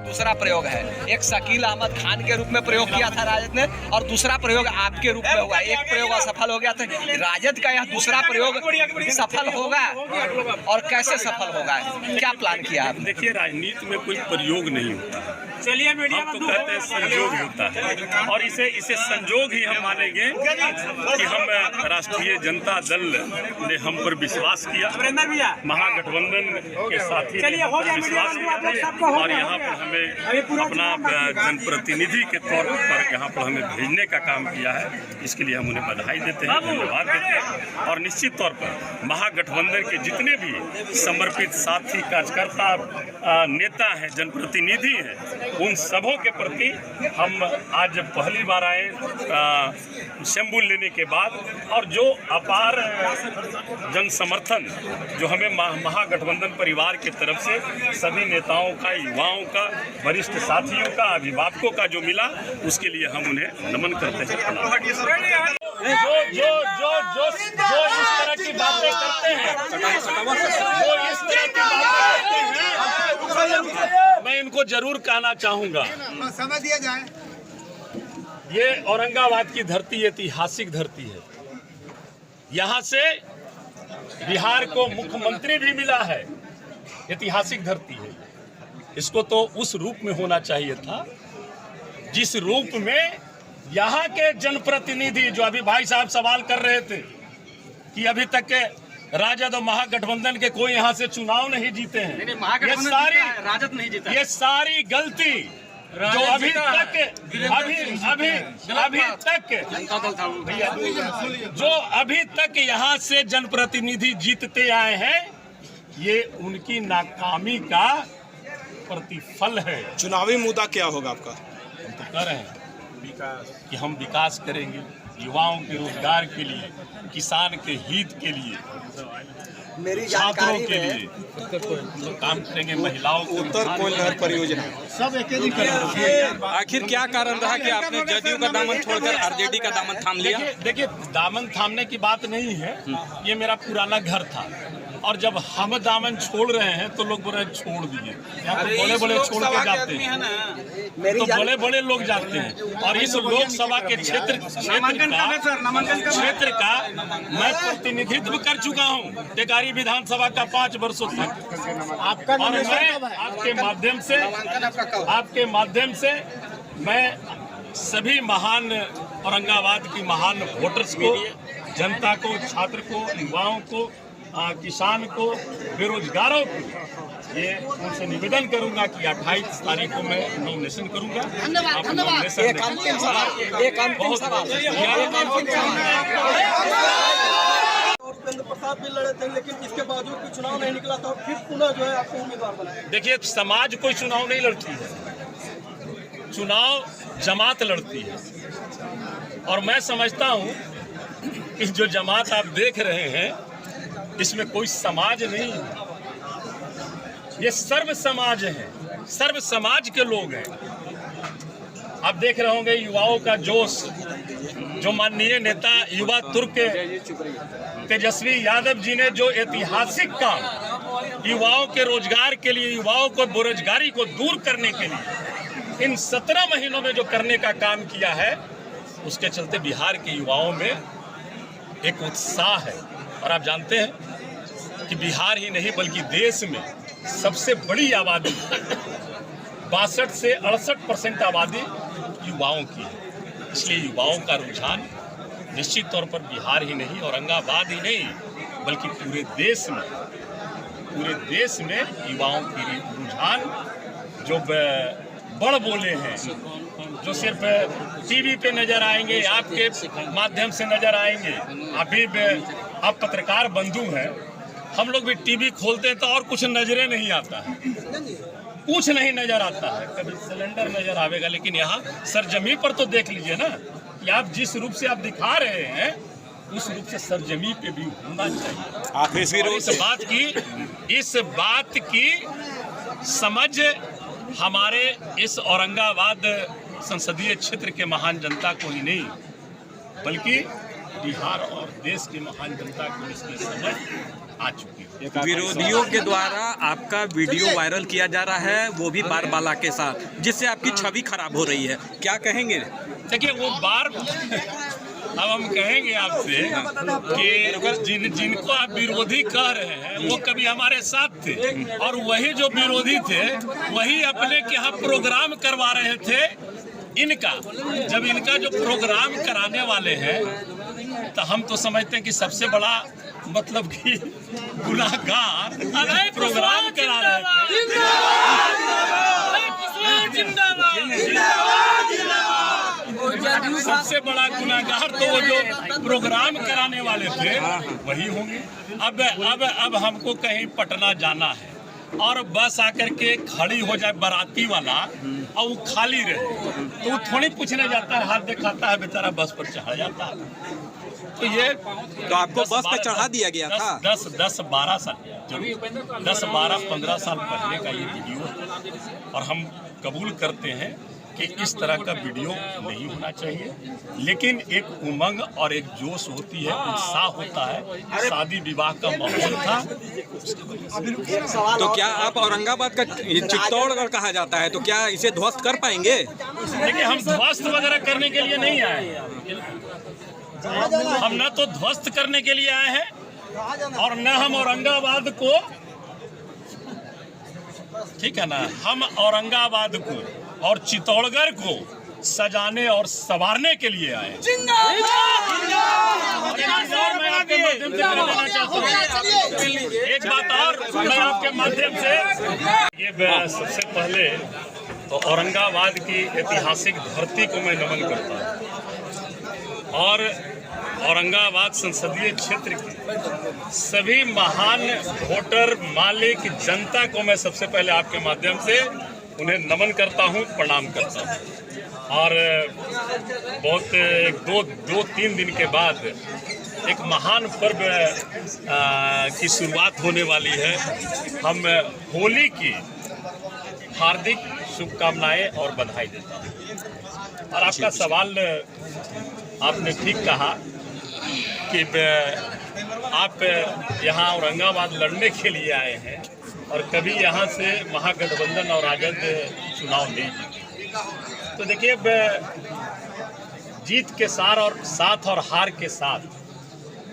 दूसरा प्रयोग है। एक शकील अहमद खान के रूप में प्रयोग किया था राजद ने और दूसरा प्रयोग आपके रूप में हुआ। एक प्रयोग असफल हो गया था, राजद का यह दूसरा प्रयोग सफल होगा और कैसे सफल होगा, क्या प्लान किया आपने? देखिए, राजनीति में कोई प्रयोग नहीं होता है, चलिए मीडिया हम तो कहते हैं संयोग होता है और इसे संयोग ही हम मानेंगे कि हम राष्ट्रीय जनता दल ने हम पर विश्वास किया, महागठबंधन के साथी ने विश्वास किया और यहाँ पर हमें अपना जनप्रतिनिधि के तौर पर यहाँ पर हमें भेजने का काम किया है। इसके लिए हम उन्हें बधाई देते हैं, धन्यवाद देते हैं और निश्चित तौर पर महागठबंधन के जितने भी समर्पित साथी कार्यकर्ता नेता हैं, जनप्रतिनिधि हैं, उन सबों के प्रति हम आज पहली बार आए शंबुल लेने के बाद और जो अपार जन समर्थन जो हमें महागठबंधन परिवार की तरफ से सभी नेताओं का, युवाओं का, वरिष्ठ साथियों का, अभिभावकों का जो मिला, उसके लिए हम उन्हें नमन करते हैं। जो इस तरह की बातें करते हैं, मैं इनको जरूर कहना चाहूंगा, समझ दिया जाए, ये औरंगाबाद की धरती ऐतिहासिक धरती है। यहाँ से बिहार को मुख्यमंत्री भी मिला है, ऐतिहासिक धरती है। इसको तो उस रूप में होना चाहिए था जिस रूप में यहाँ के जनप्रतिनिधि, जो अभी भाई साहब सवाल कर रहे थे कि अभी तक के राजद और महागठबंधन के कोई यहाँ से चुनाव नहीं जीते हैं, राजद नहीं जीता, ये सारी गलती जो अभी तक यहाँ से जनप्रतिनिधि जीतते आए हैं, ये उनकी नाकामी का प्रतिफल है। चुनावी मुद्दा क्या होगा आपका? हम तो कह रहे हैं कि हम विकास करेंगे, युवाओं के रोजगार के लिए, किसान के हित के लिए, छात्रों के लिए तो काम करेंगे, महिलाओं को उत्तर कोयल नहर परियोजना सब एक आखिर क्या कारण रहा कि आपने जदयू का दामन छोड़कर आरजेडी का दामन थाम लिया? देखिए, दामन थामने की बात नहीं है, ये मेरा पुराना घर था और जब हम दामन छोड़ रहे हैं तो लोग बोल रहे छोड़ दिए। यहाँ तो बड़े बड़े छोड़ के जाते हैं, तो बड़े बड़े लोग जाते हैं और इस लोकसभा के क्षेत्र का मैं प्रतिनिधित्व कर चुका हूँ टेकारी विधानसभा का 5 वर्षों तक। और मैं आपके माध्यम से मैं सभी महान औरंगाबाद की महान वोटर्स को, जनता को, छात्र को, युवाओं को, किसान को, बेरोजगारों को ये उनसे निवेदन करूंगा कि 28 तारीख को मैं नॉमिनेशन करूंगा। एक अंतिम सवाल उपेंद्र प्रसाद भी लड़े थे, लेकिन इसके बावजूद भी चुनाव नहीं निकला था, फिर पुनः जो है आपको उम्मीदवार बनाया। देखिए, समाज कोई चुनाव नहीं लड़ती है, चुनाव जमात लड़ती है और मैं समझता हूँ कि जो जमात आप देख रहे हैं इसमें कोई समाज नहीं है, ये सर्व समाज है, सर्व समाज के लोग हैं। आप देख रहे होंगे युवाओं का जोश, जो माननीय नेता युवा तुर्क तेजस्वी यादव जी ने जो ऐतिहासिक काम युवाओं के रोजगार के लिए, युवाओं को बेरोजगारी को दूर करने के लिए इन 17 महीनों में जो करने का काम किया है, उसके चलते बिहार के युवाओं में एक उत्साह है। और आप जानते हैं कि बिहार ही नहीं बल्कि देश में सबसे बड़ी आबादी 62 से 68% आबादी युवाओं की है। इसलिए युवाओं का रुझान निश्चित तौर पर बिहार ही नहीं, औरंगाबाद ही नहीं, बल्कि पूरे देश में युवाओं की रुझान जो बड़ बोले हैं, जो सिर्फ टीवी पे नजर आएंगे, आपके माध्यम से नजर आएंगे। अभी आप पत्रकार बंधु हैं, हम लोग भी टीवी खोलते हैं तो और कुछ नजरे नहीं आता है, कुछ नहीं नजर आता है, कभी सिलेंडर नजर आवेगा, लेकिन यहाँ सरजमी पर तो देख लीजिए ना कि आप जिस रूप से आप दिखा रहे हैं उस रूप से सरजमी पे भी होना चाहिए। इस बात की समझ हमारे इस औरंगाबाद संसदीय क्षेत्र के महान जनता को ही नहीं, बल्कि बिहार और देश की महान जनता को इसकी समझ आ चुकी है। विरोधियों के द्वारा आपका वीडियो वायरल किया जा रहा है, वो भी बार बाला के साथ, जिससे आपकी छवि खराब हो रही है, क्या कहेंगे? देखिए वो बार अब हम कहेंगे आपसे कि जिनको आप विरोधी कह रहे हैं वो कभी हमारे साथ थे, और वही जो विरोधी थे वही अपने के यहाँ प्रोग्राम करवा रहे थे इनका। जब इनका जो प्रोग्राम कराने वाले हैं तो हम तो समझते हैं कि सबसे बड़ा मतलब कि गुनाहगार प्रोग्राम करा रहे थे। सबसे बड़ा गुनाहगार तो वो जो प्रोग्राम कराने वाले थे वही होंगे। अब हमको कहीं पटना जाना है और बस आकर के खड़ी हो जाए बाराती वाला और वो खाली रहे तो वो थोड़ी पूछने जाता है, हाथ दिखाता है, बेचारा बस पर चढ़ जाता है। तो ये तो आपको बस पे चढ़ा दिया गया था? 10-12 साल, जरूर 10-12-15 साल पहले का ये वीडियो, और हम कबूल करते हैं कि इस तरह का वीडियो नहीं होना चाहिए। लेकिन एक उमंग और एक जोश होती है, उत्साह होता है, शादी विवाह का माहौल था। तो क्या आप औरंगाबाद का चित्तौड़गढ़ कहा जाता है, तो क्या इसे ध्वस्त कर पाएंगे? देखिए हम ध्वस्त वगैरह करने के लिए नहीं आए हैं, हम न तो ध्वस्त करने के लिए आए हैं और न हम औरंगाबाद को, ठीक है ना, हम औरंगाबाद को और चित्तौड़गढ़ को सजाने और संवारने के लिए आए हैं। मैं आपके माध्यम से कहना चाहता हूँ एक बात और, मैं आपके माध्यम से ये सबसे पहले तो औरंगाबाद की ऐतिहासिक धरती को मैं नमन करता हूँ, और औरंगाबाद संसदीय क्षेत्र की सभी महान वोटर मालिक जनता को मैं सबसे पहले आपके माध्यम से उन्हें नमन करता हूं, प्रणाम करता हूं। और बहुत 2-3 दिन के बाद एक महान पर्व की शुरुआत होने वाली है। हम होली की हार्दिक शुभकामनाएं और बधाई देता हूं। और आपका सवाल आपने ठीक कहा कि आप यहाँ औरंगाबाद लड़ने के लिए आए हैं और कभी यहाँ से महागठबंधन और राजद चुनाव नहीं जीते। तो देखिए जीत के साथ और हार के साथ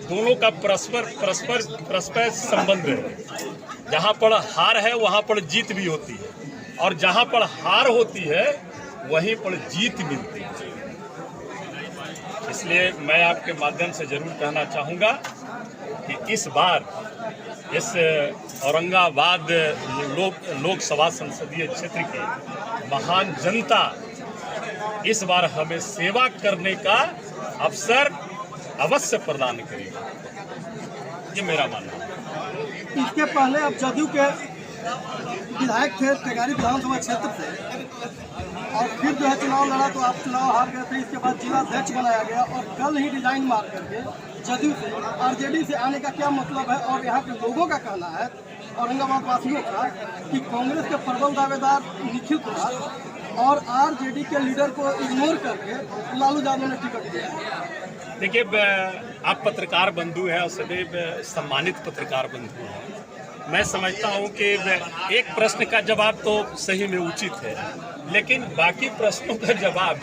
दोनों का परस्पर संबंध है। जहाँ पर हार है वहाँ पर जीत भी होती है, और जहाँ पर हार होती है वहीं पर जीत मिलती है। इसलिए मैं आपके माध्यम से जरूर कहना चाहूँगा कि इस बार इस औरंगाबाद लोकसभा संसदीय क्षेत्र की महान जनता इस बार हमें सेवा करने का अवसर अवश्य प्रदान करेगी, ये मेरा मानना है। इसके पहले आप जदयू के विधायक थे टेकारी विधानसभा क्षेत्र से, और फिर जो है चुनाव लड़ा तो आप चुनाव हार गए थे। इसके बाद जिला अध्यक्ष बनाया गया और कल ही रिजाइन मार करके जदयू से आरजेडी से आने का क्या मतलब है? और यहाँ के लोगों का कहना है, औरंगाबाद वासियों का, कि कांग्रेस के प्रबल दावेदार निखिल कुमार और आरजेडी के लीडर को इग्नोर करके लालू यादव ने टिकट दिया। देखिए आप पत्रकार बंधु हैं और सदैव सम्मानित पत्रकार बंधु हैं। मैं समझता हूं कि एक प्रश्न का जवाब तो सही में उचित है, लेकिन बाकी प्रश्नों का जवाब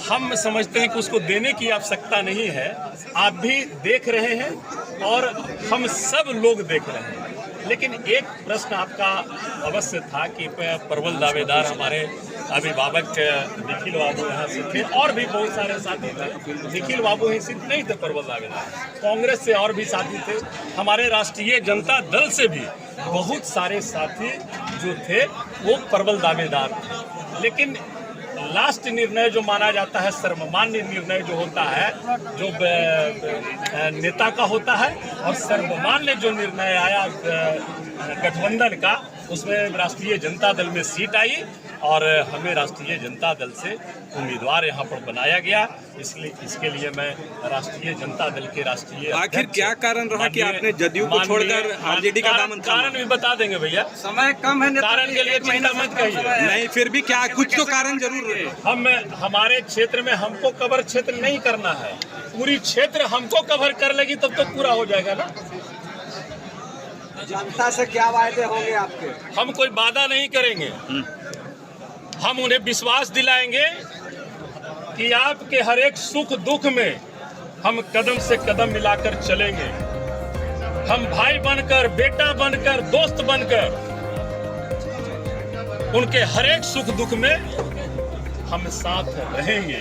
हम समझते हैं कि उसको देने की आवश्यकता नहीं है। आप भी देख रहे हैं और हम सब लोग देख रहे हैं। लेकिन एक प्रश्न आपका अवश्य था कि प्रबल दावेदार हमारे अभिभावक निखिल बाबू यहाँ से थे और भी बहुत सारे साथी थे। निखिल बाबू ही सिर्फ नहीं थे प्रबल दावेदार, कांग्रेस से और भी साथी थे, हमारे राष्ट्रीय जनता दल से भी बहुत सारे साथी जो थे वो प्रबल दावेदार थे। लेकिन लास्ट निर्णय जो माना जाता है, सर्वमान्य निर्णय जो होता है, जो नेता का होता है, और सर्वमान्य जो निर्णय आया गठबंधन का, उसमें राष्ट्रीय जनता दल में सीट आई और हमें राष्ट्रीय जनता दल से उम्मीदवार यहाँ पर बनाया गया। इसलिए इसके लिए मैं राष्ट्रीय जनता दल के राष्ट्रीय आखिर क्या कारण रहा कि आपने जदयू को छोड़कर आरजेडी का दामन थामा? कारण भी बता देंगे भैया, समय कम है, कारण के लिए चिंता मत कहिए। नहीं, फिर भी क्या कुछ तो कारण जरूर है। हमारे क्षेत्र में हमको कवर क्षेत्र नहीं करना है, पूरी क्षेत्र हमको कवर कर लेगी तब तो पूरा हो जाएगा ना। जनता से क्या वायदे होंगे आपके? हम कोई वादा नहीं करेंगे, हम उन्हें विश्वास दिलाएंगे कि आपके हर एक सुख दुख में हम कदम से कदम मिलाकर चलेंगे। हम भाई बनकर, बेटा बनकर, दोस्त बनकर उनके हर एक सुख दुख में हम साथ रहेंगे।